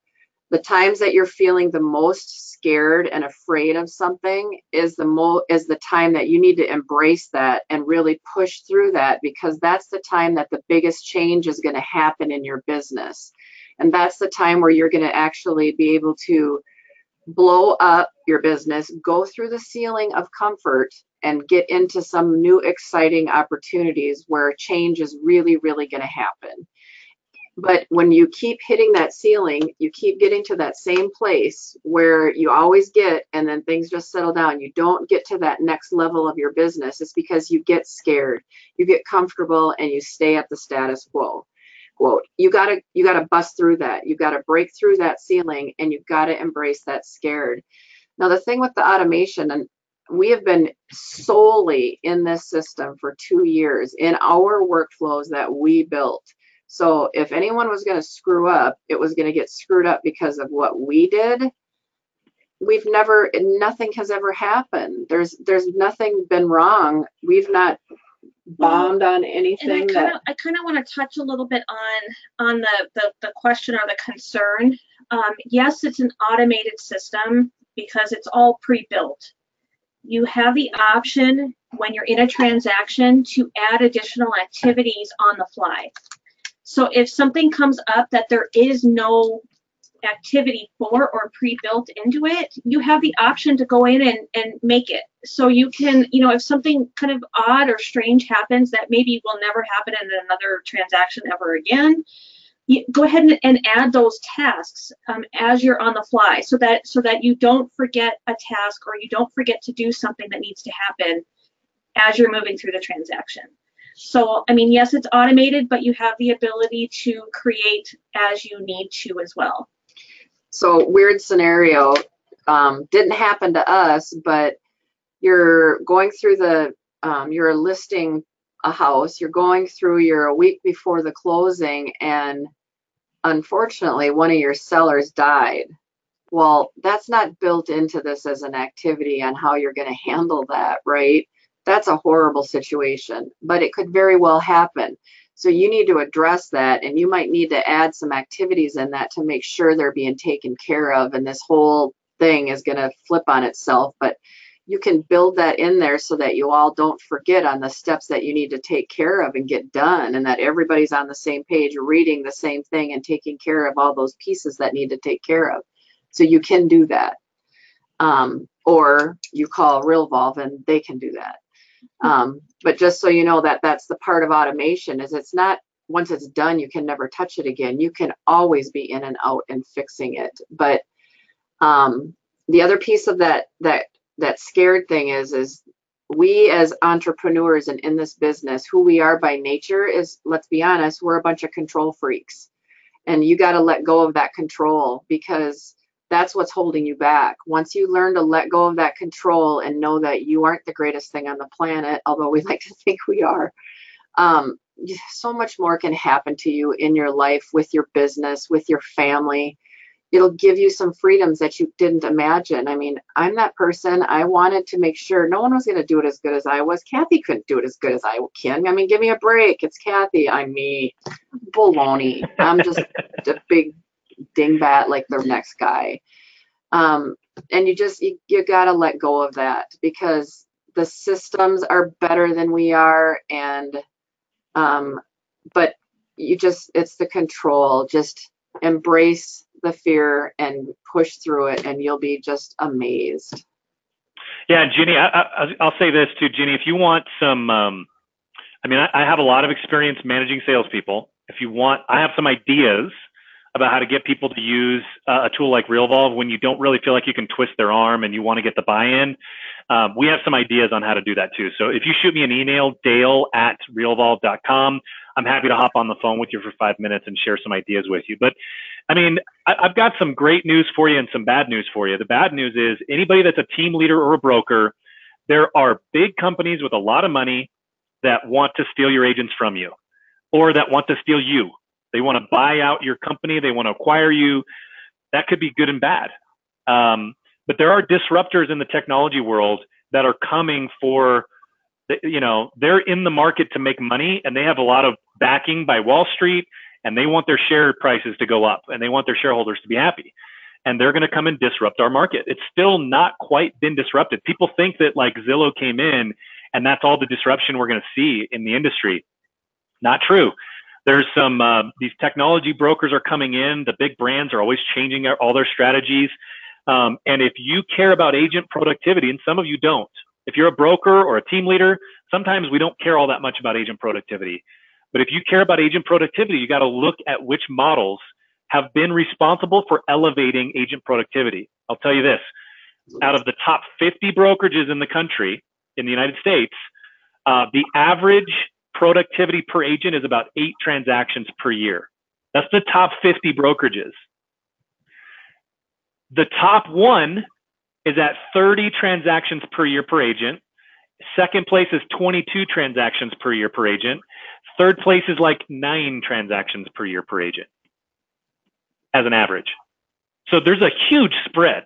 the times that you're feeling the most scared and afraid of something is the time that you need to embrace that and really push through that, because that's the time that the biggest change is going to happen in your business. And that's the time where you're going to actually be able to blow up your business, go through the ceiling of comfort, and get into some new exciting opportunities where change is really, really going to happen. But when you keep hitting that ceiling, you keep getting to that same place where you always get, and then things just settle down. You don't get to that next level of your business. It's because you get scared, you get comfortable, and you stay at the status quo. Quote, you gotta bust through that. You gotta break through that ceiling, and you gotta embrace that scared. Now, the thing with the automation, and we have been solely in this system for 2 years in our workflows that we built. So if anyone was going to screw up, it was going to get screwed up because of what we did. Nothing has ever happened. There's nothing been wrong. We've not bombed on anything. And I kind of want to touch a little bit on the question or the concern. Yes, it's an automated system because it's all pre-built. You have the option when you're in a transaction to add additional activities on the fly. So if something comes up that there is no activity for or pre-built into it, you have the option to go in and make it. So you can, if something kind of odd or strange happens that maybe will never happen in another transaction ever again, you go ahead and add those tasks as you're on the fly, so that you don't forget a task or you don't forget to do something that needs to happen as you're moving through the transaction. So, I mean, yes, it's automated, but you have the ability to create as you need to as well. So, weird scenario, didn't happen to us, but you're going through you're listing a house, you're a week before the closing, and unfortunately, one of your sellers died. Well, that's not built into this as an activity on how you're going to handle that, right? That's a horrible situation, but it could very well happen. So you need to address that, and you might need to add some activities in that to make sure they're being taken care of, and this whole thing is going to flip on itself. But you can build that in there so that you all don't forget on the steps that you need to take care of and get done, and that everybody's on the same page, reading the same thing and taking care of all those pieces that need to take care of. So you can do that. Or you call Realvolve and they can do that. But just so you know, that's the part of automation, is it's not, once it's done, you can never touch it again. You can always be in and out and fixing it. But the other piece of that scared thing is we as entrepreneurs and in this business, who we are by nature is, let's be honest, we're a bunch of control freaks. And you got to let go of that control, because that's what's holding you back. Once you learn to let go of that control and know that you aren't the greatest thing on the planet, although we like to think we are, so much more can happen to you in your life, with your business, with your family. It'll give you some freedoms that you didn't imagine. I mean, I'm that person. I wanted to make sure no one was going to do it as good as I was. Cathy couldn't do it as good as I can. I mean, give me a break. It's Cathy. I'm me. Baloney. I'm just a big dingbat like the next guy. And you got to let go of that, because the systems are better than we are. And, but it's the control. Just embrace the fear and push through it, and you'll be just amazed. Yeah, Ginny, I'll say this too, Ginny, if you want some, I have a lot of experience managing salespeople. If you want, I have some ideas about how to get people to use a tool like Realvolve when you don't really feel like you can twist their arm and you want to get the buy-in. We have some ideas on how to do that too. So if you shoot me an email, dale@realvolve.com, I'm happy to hop on the phone with you for 5 minutes and share some ideas with you. But I mean, I've got some great news for you and some bad news for you. The bad news is, anybody that's a team leader or a broker, there are big companies with a lot of money that want to steal your agents from you, or that want to steal you. They want to buy out your company. They want to acquire you. That could be good and bad. But there are disruptors in the technology world that are coming for, they're in the market to make money, and they have a lot of backing by Wall Street, and they want their share prices to go up, and they want their shareholders to be happy. And they're going to come and disrupt our market. It's still not quite been disrupted. People think that like Zillow came in and that's all the disruption we're going to see in the industry. Not true. There's some, these technology brokers are coming in. The big brands are always changing all their strategies. And if you care about agent productivity, and some of you don't, if you're a broker or a team leader, sometimes we don't care all that much about agent productivity. But if you care about agent productivity, you got to look at which models have been responsible for elevating agent productivity. I'll tell you this, out of the top 50 brokerages in the country, in the United States, the average productivity per agent is about 8 transactions per year. That's the top 50 brokerages. The top one is at 30 transactions per year per agent. Second place is 22 transactions per year per agent. Third place is like 9 transactions per year per agent as an average. So there's a huge spread.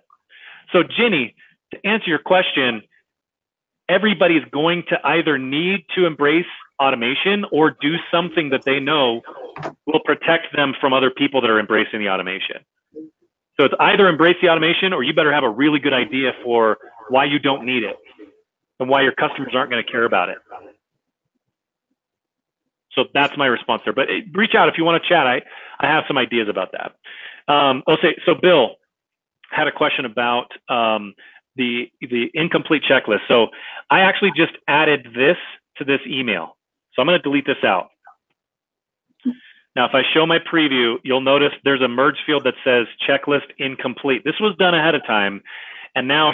So Ginny, to answer your question, everybody's going to either need to embrace automation or do something that they know will protect them from other people that are embracing the automation. So it's either embrace the automation, or you better have a really good idea for why you don't need it and why your customers aren't going to care about it. So that's my response there. But reach out if you want to chat. I have some ideas about that. Okay, so Bill had a question about the incomplete checklist. So I actually just added this to this email. So I'm going to delete this out. Now, if I show my preview, you'll notice there's a merge field that says checklist incomplete. This was done ahead of time. And now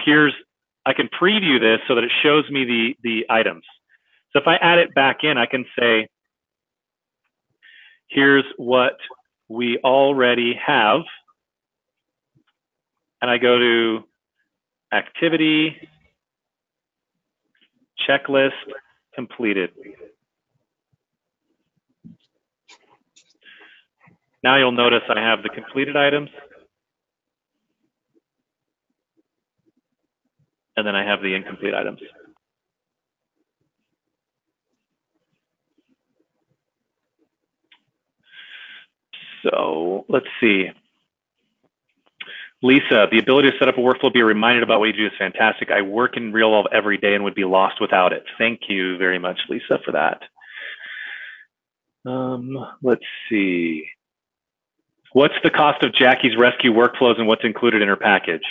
I can preview this so that it shows me the items. So if I add it back in, I can say, here's what we already have. And I go to activity, checklist, completed. Now you'll notice I have the completed items. And then I have the incomplete items. So let's see. Lisa, the ability to set up a workflow, be reminded about what you do is fantastic. I work in Realvolve every day and would be lost without it. Thank you very much, Lisa, for that. Let's see. What's the cost of Jackie's rescue workflows and what's included in her package?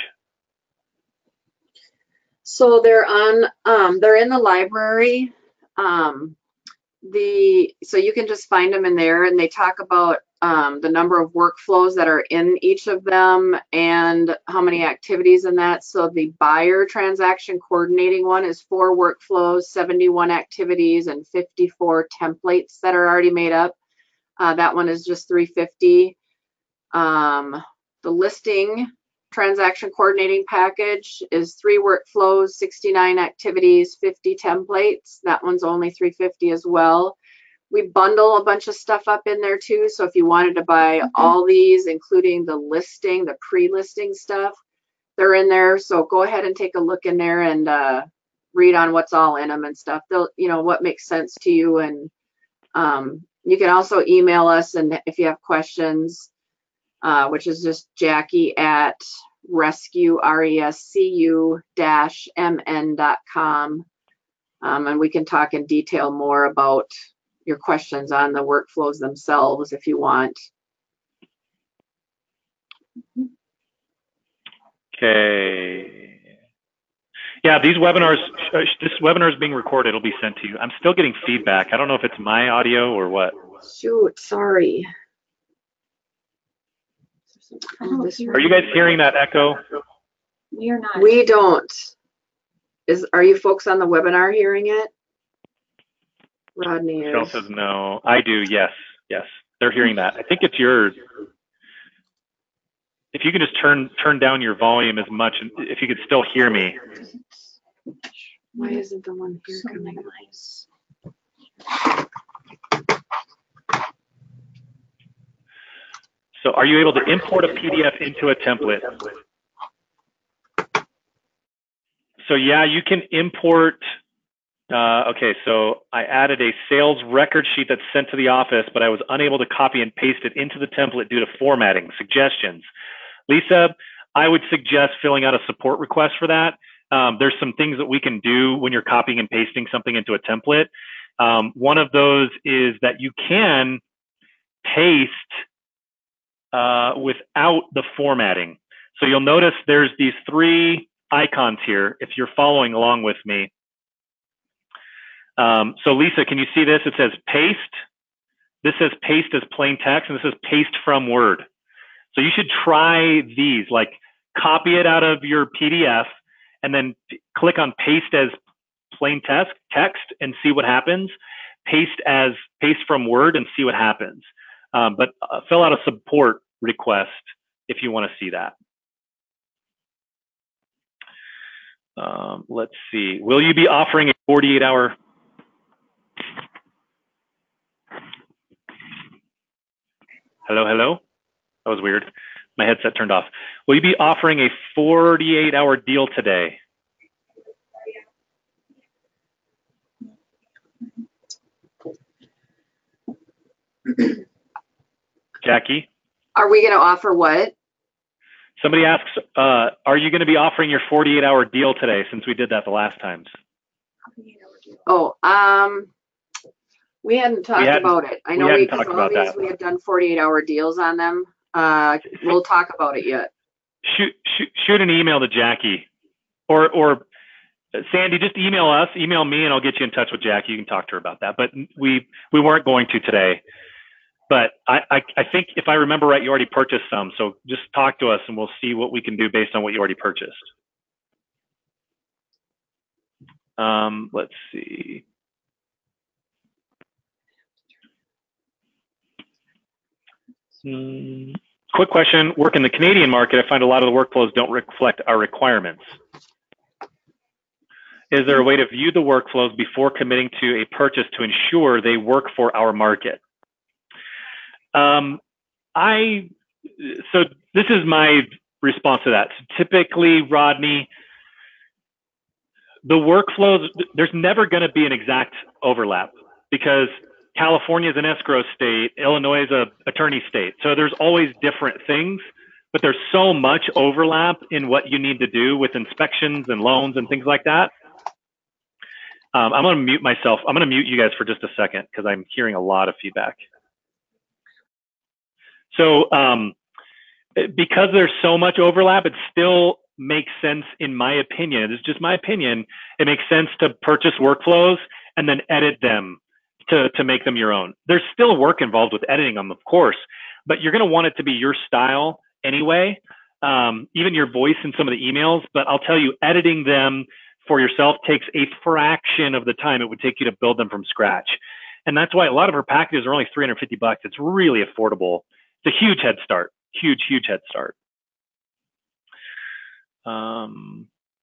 So they're in the library. So you can just find them in there, and they talk about the number of workflows that are in each of them and how many activities in that. So the buyer transaction coordinating one is 4 workflows, 71 activities, and 54 templates that are already made up. That one is just $350. The listing transaction coordinating package is 3 workflows, 69 activities, 50 templates. That one's only $350 as well. We bundle a bunch of stuff up in there too. So if you wanted to buy all these, including the listing, the pre-listing stuff, they're in there. So go ahead and take a look in there and read on what's all in them and stuff. They'll, what makes sense to you. And you can also email us, and if you have questions, which is just Jackie at rescue, rescu-mn.com. And we can talk in detail more about your questions on the workflows themselves if you want. Okay. Yeah, these webinars, this webinar is being recorded. It'll be sent to you. I'm still getting feedback. I don't know if it's my audio or what. Shoot, sorry. Are you guys hearing that echo? We are not. We don't. Are you folks on the webinar hearing it? Rodney is. Cheryl says no. I do, yes. Yes, they're hearing that. I think it's yours. If you can just turn down your volume as much, if you could still hear me. Why isn't the one here coming? Nice. So are you able to import a PDF into a template? So yeah, you can import. Okay, so I added a sales record sheet that's sent to the office, but I was unable to copy and paste it into the template due to formatting. Suggestions. Lisa, I would suggest filling out a support request for that. There's some things that we can do when you're copying and pasting something into a template. One of those is that you can paste without the formatting. So you'll notice there's these 3 icons here if you're following along with me. So Lisa, can you see this? It says paste. This says paste as plain text, and this says paste from Word. So you should try these, like copy it out of your PDF and then click on paste as plain text and see what happens. Paste from Word and see what happens. But fill out a support request if you want to see that. Let's see. Will you be offering a 48-hour? Hello, hello? That was weird. My headset turned off. Will you be offering a 48-hour deal today? Jackie? Are we going to offer what? Somebody asks, are you going to be offering your 48-hour deal today, since we did that the last times? Oh, we hadn't talked about it. I know because all these we had done 48-hour deals on them. We'll talk about it yet. Shoot an email to Jackie, or Sandy, just email me, and I'll get you in touch with Jackie. You can talk to her about that. But we weren't going to today. But I think if I remember right, you already purchased some. So just talk to us, and we'll see what we can do based on what you already purchased. Let's see. Quick question. Work in the Canadian market, I find a lot of the workflows don't reflect our requirements. Is there a way to view the workflows before committing to a purchase to ensure they work for our market? So this is my response to that. So typically, Rodney, the workflows, there's never going to be an exact overlap because California is an escrow state, Illinois is an attorney state. So there's always different things, but there's so much overlap in what you need to do with inspections and loans and things like that. I'm going to mute myself. I'm going to mute you guys for just a second because I'm hearing a lot of feedback. So because there's so much overlap, it still makes sense, in my opinion, it's just my opinion, it makes sense to purchase workflows and then edit them to make them your own. There's still work involved with editing them, of course, but you're going to want it to be your style anyway, even your voice in some of the emails. But I'll tell you, editing them for yourself takes a fraction of the time it would take you to build them from scratch. And that's why a lot of our packages are only $350. It's really affordable. It's a huge head start, huge head start.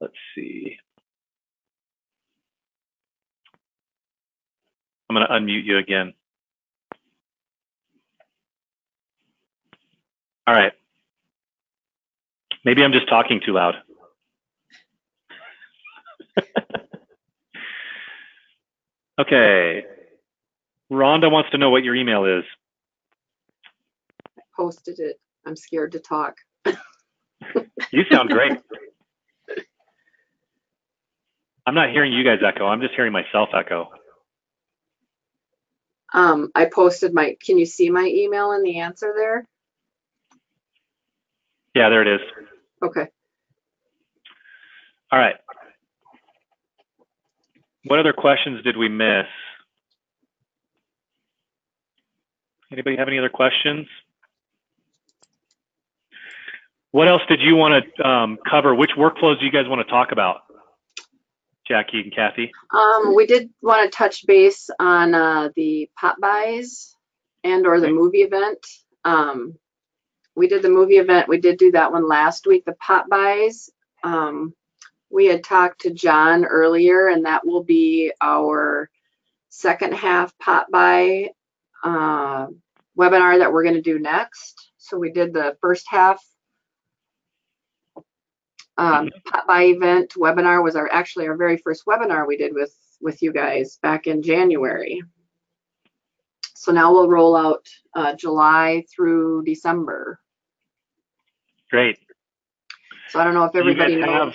Let's see. I'm going to unmute you again. All right. Maybe I'm just talking too loud. Okay. Rhonda wants to know what your email is. I posted it. I'm scared to talk. You sound great. I'm not hearing you guys echo. I'm just hearing myself echo. I posted can you see my email in the answer there? Yeah, there it is. Okay. All right. What other questions did we miss? Anybody have any other questions? What else did you want to cover? Which workflows do you guys want to talk about, Jackie and Cathy? We did want to touch base on the pop-bys and or the movie event. We did the movie event. We did do that one last week. The pop-bys, we had talked to John earlier, and that will be our second half pop-by webinar that we're going to do next. So we did the first half pop-by event webinar was actually our very first webinar we did with you guys back in January. So now we'll roll out July through December. Great. So I don't know if everybody knows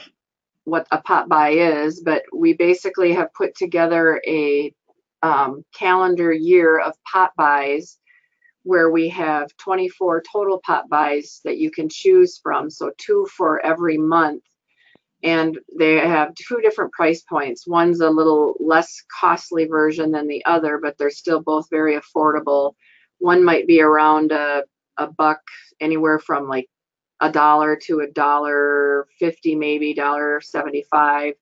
what a pop-by is, but we basically have put together a calendar year of pop-bys where we have 24 total pop-bys that you can choose from, so 2 for every month. And they have 2 different price points. One's a little less costly version than the other, but they're still both very affordable. One might be around a buck, anywhere from like $1 to $1.50, maybe $1.75.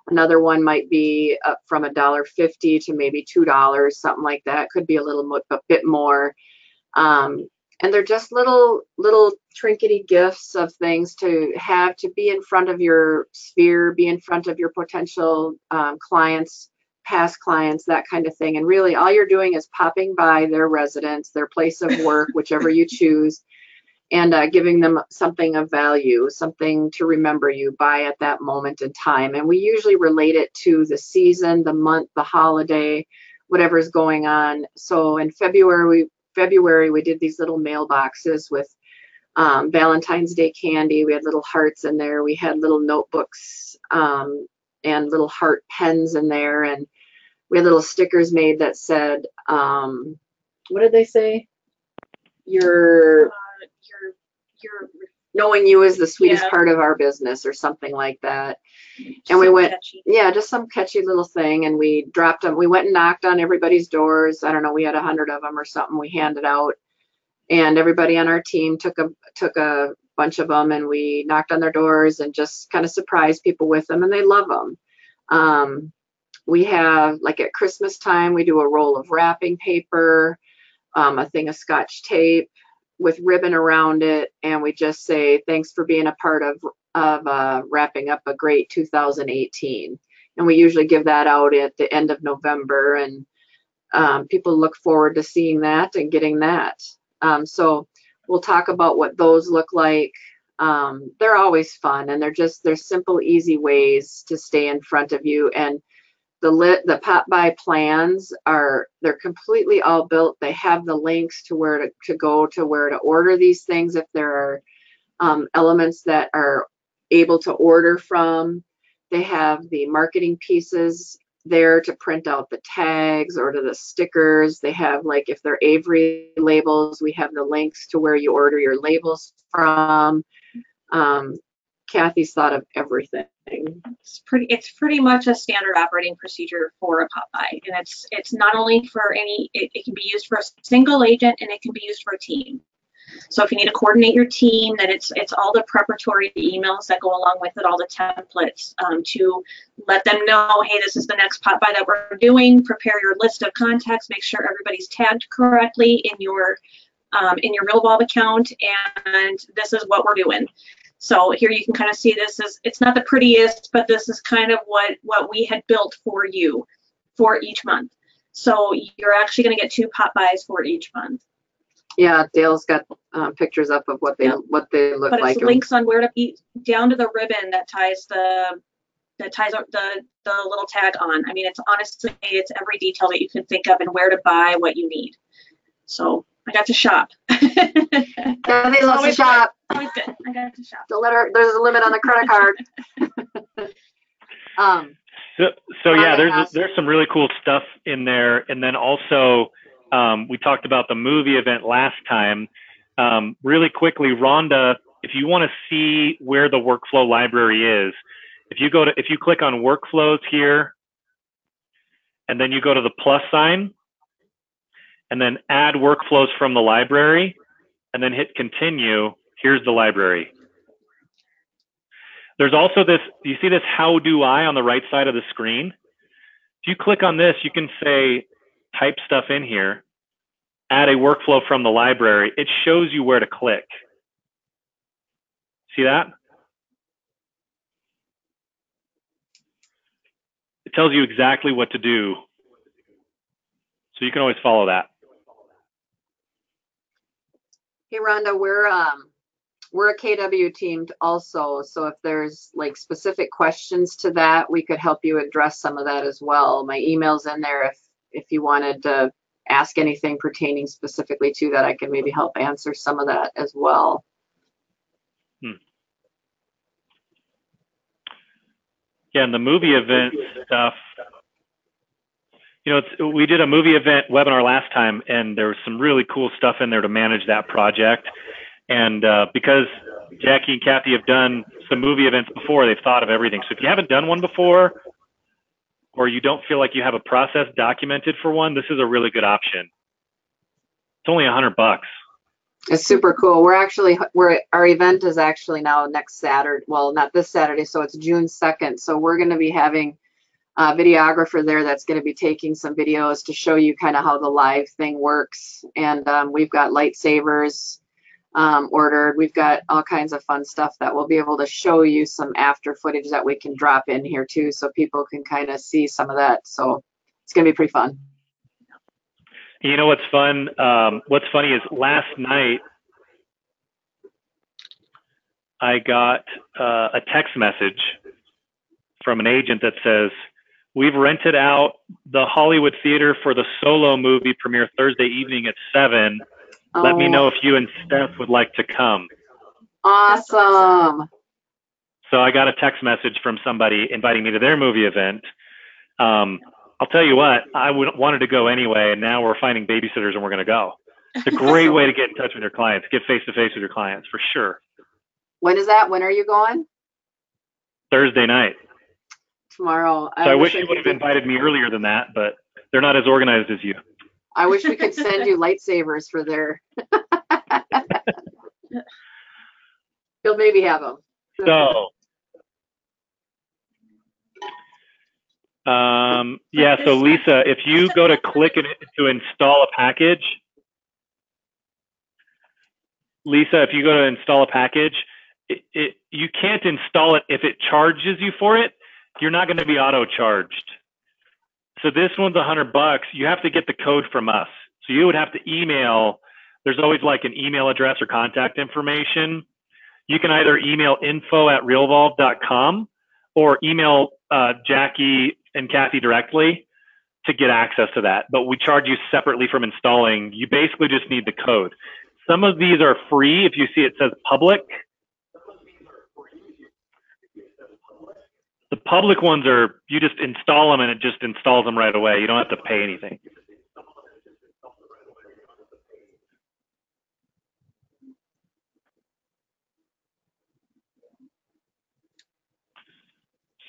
Another one might be up from $1.50 to maybe $2, something like that. Could be a bit more. And they're just little trinkety gifts of things to have to be in front of your sphere, be in front of your potential clients, past clients, that kind of thing. And really all you're doing is popping by their residence, their place of work, whichever you choose, and giving them something of value, something to remember you by at that moment in time. And we usually relate it to the season, the month, the holiday, whatever's going on. So in February, we did these little mailboxes with Valentine's Day candy. We had little hearts in there. We had little notebooks and little heart pens in there. And we had little stickers made that said, what did they say? Your you're knowing you is the sweetest Yeah. part of our business, or something like that. just And we so went, catchy. yeah, just some catchy little thing. And we dropped them. We went and knocked on everybody's doors. I don't know, we had 100 of them or something. We handed out, and everybody on our team took a bunch of them, and we knocked on their doors and just kind of surprised people with them, and they love them. We have, like at Christmas time, we do a roll of wrapping paper, a thing of Scotch tape with ribbon around it, and we just say thanks for being a part of wrapping up a great 2018. And we usually give that out at the end of November, and people look forward to seeing that and getting that. So we'll talk about what those look like. They're always fun, and they're simple, easy ways to stay in front of you. And the pop-by plans they're completely all built. They have the links to where to go to where to order these things if there are elements that are able to order from. They have the marketing pieces there to print out the tags or to the stickers. They have, like, if they're Avery labels, we have the links to where you order your labels from. Cathy's thought of everything. It's pretty much a standard operating procedure for a pop-by, and it's not only for it can be used for a single agent, and it can be used for a team. So if you need to coordinate your team, then it's all the preparatory emails that go along with it, all the templates to let them know, hey, this is the next pop-by that we're doing. Prepare your list of contacts. Make sure everybody's tagged correctly in your Realvolve account, and this is what we're doing. So here you can kind of see it's not the prettiest, but this is kind of what we had built for you for each month. So you're actually going to get 2 pop-bys for each month. Yeah, Dale's got pictures up of what they look but like. It's links on where to be, down to the ribbon that ties the little tag on. I mean, it's every detail that you can think of and where to buy what you need. So I got to shop. Kathy loves to shop. Always good. I got to shop. Don't let her. There's a limit on the credit card. So yeah, there's some really cool stuff in there, and then also we talked about the movie event last time. Really quickly, Rhonda, if you want to see where the workflow library is, if you click on workflows here, and then you go to the plus sign, and then add workflows from the library, and then hit continue. Here's the library. There's also this, you see this how do I on the right side of the screen? If you click on this, you can say, type stuff in here, add a workflow from the library. It shows you where to click. See that? It tells you exactly what to do. So you can always follow that. Hey, Rhonda, we're a KW team also, so if there's like specific questions to that, we could help you address some of that as well. My email's in there if you wanted to ask anything pertaining specifically to that, I can maybe help answer some of that as well. Yeah, and the movie event stuff, you know, we did a movie event webinar last time, and there was some really cool stuff in there to manage that project. And because Jackie and Cathy have done some movie events before, they've thought of everything. So if you haven't done one before, or you don't feel like you have a process documented for one, this is a really good option. It's only $100. It's super cool. Our event is actually now next Saturday. Well, not this Saturday, so it's June 2nd. So we're going to be having a videographer there that's going to be taking some videos to show you kind of how the live thing works. And we've got lightsabers ordered. We've got all kinds of fun stuff that we'll be able to show you some after footage that we can drop in here too, so people can kind of see some of that. So it's going to be pretty fun. You know what's fun? What's funny is last night I got a text message from an agent that says, we've rented out the Hollywood Theater for the Solo movie premiere Thursday evening at 7. Let me know if you and Steph would like to come. Awesome. So I got a text message from somebody inviting me to their movie event. I'll tell you what, I wanted to go anyway, and now we're finding babysitters and we're going to go. It's a great way to get in touch with your clients, get face-to-face with your clients, for sure. When is that? When are you going? Thursday night. Tomorrow. So I wish you would have invited me earlier than that, but they're not as organized as you. I wish we could send you lightsabers for their. You'll maybe have them. So, yeah, so Lisa, if you go to click it to install a package, Lisa, if you go to install a package, you can't install it if it charges you for it. You're not going to be auto-charged. So this one's $100. You have to get the code from us. So you would have to email. There's always like an email address or contact information. You can either email info@realvolve.com or email Jackie and Cathy directly to get access to that. But we charge you separately from installing. You basically just need the code. Some of these are free. If you see it says public. The public ones are, you just install them and it just installs them right away. You don't have to pay anything.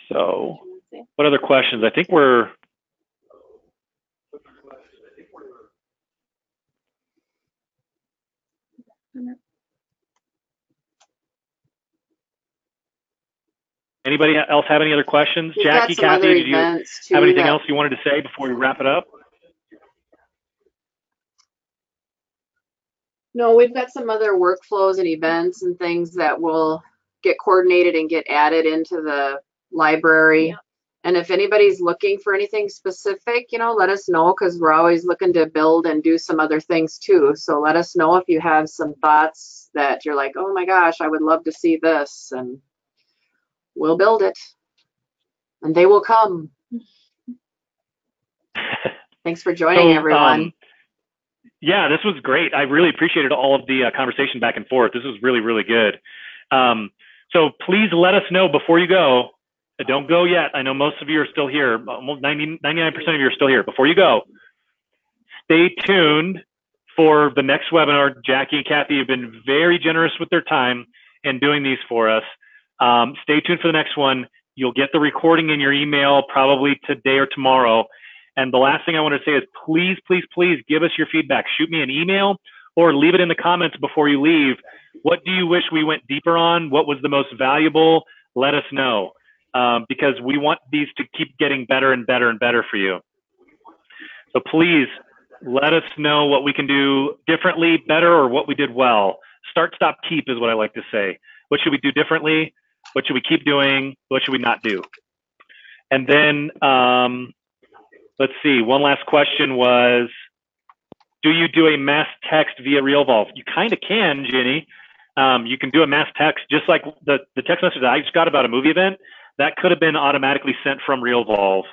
So, what other questions? I think we're. Anybody else have any other questions? Jackie, Cathy, did you have anything else you wanted to say before we wrap it up? No, we've got some other workflows and events and things that will get coordinated and get added into the library. Yeah. And if anybody's looking for anything specific, you know, let us know, because we're always looking to build and do some other things too. So let us know if you have some thoughts that you're like, oh my gosh, I would love to see this, and we'll build it. And they will come. Thanks for joining, everyone. Yeah, this was great. I really appreciated all of the conversation back and forth. This was really, really good. So please let us know before you go. Don't go yet. I know most of you are still here. Almost 99% of you are still here. Before you go, stay tuned for the next webinar. Jackie and Cathy have been very generous with their time in doing these for us. Stay tuned for the next one. You'll get the recording in your email probably today or tomorrow. And the last thing I want to say is please, please, please give us your feedback. Shoot me an email or leave it in the comments before you leave. What do you wish we went deeper on? What was the most valuable? Let us know, because we want these to keep getting better and better and better for you. So please let us know what we can do differently, better, or what we did well. Start, stop, keep is what I like to say. What should we do differently? What should we keep doing? What should we not do? And then, let's see, one last question was, do you do a mass text via Realvolve? You kind of can, Jenny. You can do a mass text, just like the text message that I just got about a movie event. That could have been automatically sent from Realvolve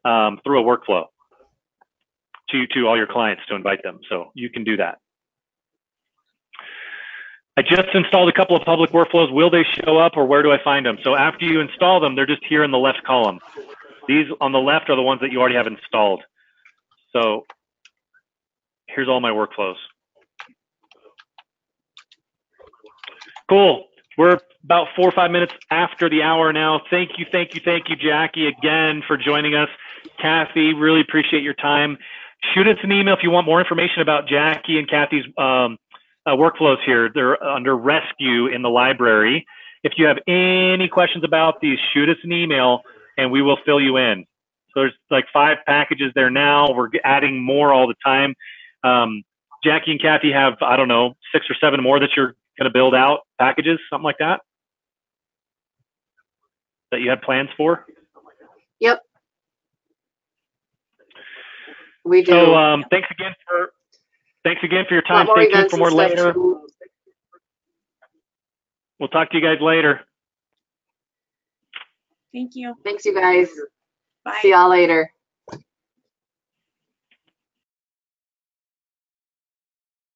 through a workflow to all your clients to invite them. So you can do that. I just installed a couple of public workflows. Will they show up, or where do I find them? So after you install them, they're just here in the left column. These on the left are the ones that you already have installed. So here's all my workflows. Cool. We're about 4 or 5 minutes after the hour now. Thank you, thank you, thank you, Jackie, again for joining us. Cathy, really appreciate your time. Shoot us an email if you want more information about Jackie and Cathy's workflows here. They're under Rescue in the library. If you have any questions about these, shoot us an email and we will fill you in. So there's like 5 packages there now. We're adding more all the time. Jackie and Cathy have, I don't know, 6 or 7 more that you're going to build out, packages, something like that, that you had plans for? Yep. We do. So thanks again for your time. Stay tuned for more later. We'll talk to you guys later. Thank you. Thanks, you guys. Bye. See y'all later.